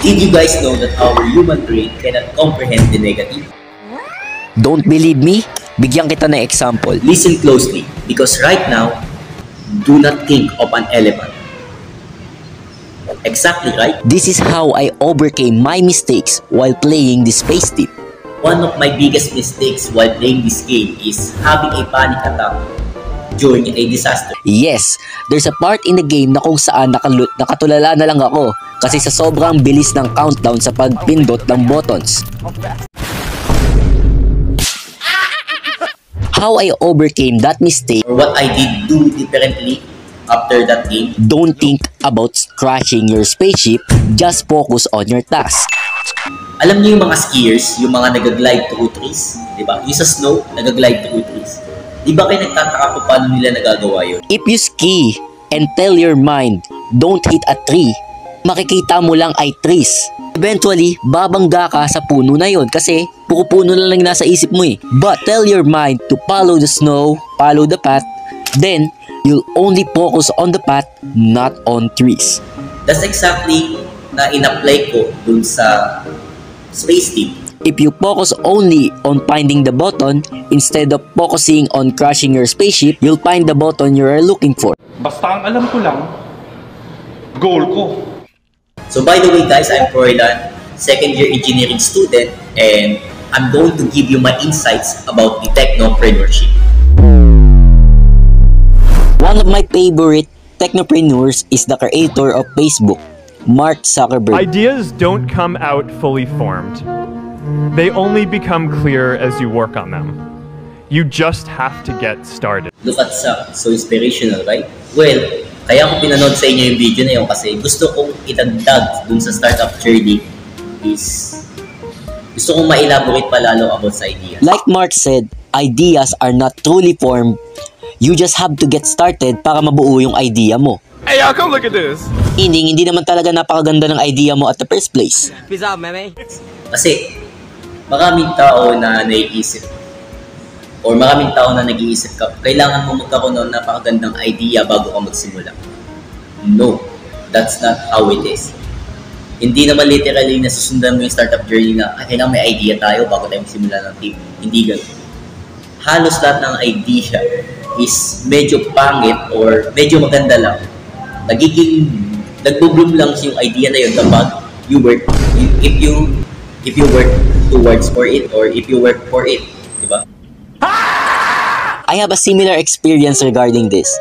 Did you guys know that our human brain cannot comprehend the negative? Don't believe me? Bigyan kita ng example. Listen closely, because right now, do not think of an elephant. Exactly right? This is how I overcame my mistakes while playing this space tip. One of my biggest mistakes while playing this game is having a panic attack during a disaster. Yes, there's a part in the game na kung saan nakatulala na lang ako kasi sa sobrang bilis ng countdown sa pagpindot ng buttons. How I overcame that mistake, Or what I did do differently after that game. don't think about crashing your spaceship, just focus on your task. Alam niyo yung mga skiers, yung mga nag-glide through trees, di ba? Yung sa snow, nag-glide through trees. Di ba kayo nagtataka kung paano nila nagagawa yun? If you ski and tell your mind, don't hit a tree, makikita mo lang ay trees. Eventually, babangga ka sa puno na yon kasi puno na lang nasa isip mo eh. But tell your mind to follow the snow, follow the path, then you'll only focus on the path, not on trees. That's exactly na in-apply ko dun sa space tip. If you focus only on finding the button instead of focusing on crashing your spaceship, you'll find the button you are looking for. Basta ang alam ko lang, goal ko. So by the way guys, I'm Froilan, second year engineering student, and I'm going to give you my insights about the technopreneurship. One of my favorite technopreneurs is the creator of Facebook, Mark Zuckerberg. Ideas don't come out fully formed. They only become clear as you work on them. You just have to get started. Look at Zuck, so inspirational, right? Well, kaya ko pinanood sa inyo yung video na yun kasi gusto kong idagdag dun sa startup journey is gusto kong ma-elaborate pa lalo about sa idea. Like Mark said, ideas are not truly formed. You just have to get started para mabuo yung idea mo. Hey, y'all, come look at this. Hindi naman talaga napakaganda ng idea mo at the first place. Peace out, meme. Kasi maraming tao na naiisip or maraming tao na nag-iisip ka, kailangan mo magkaroon ng napakagandang idea bago ka magsimula. No, that's not how it is. Hindi naman literally nasusundan mo yung startup journey na kailangan may idea tayo bago tayo magsimula ng team. Hindi ganun. Halos lahat ng idea is medyo pangit or medyo maganda lang. Nagbo-bloom lang yung idea na yun kapag if you work towards for it or if you work for it, di ba? I have a similar experience regarding this.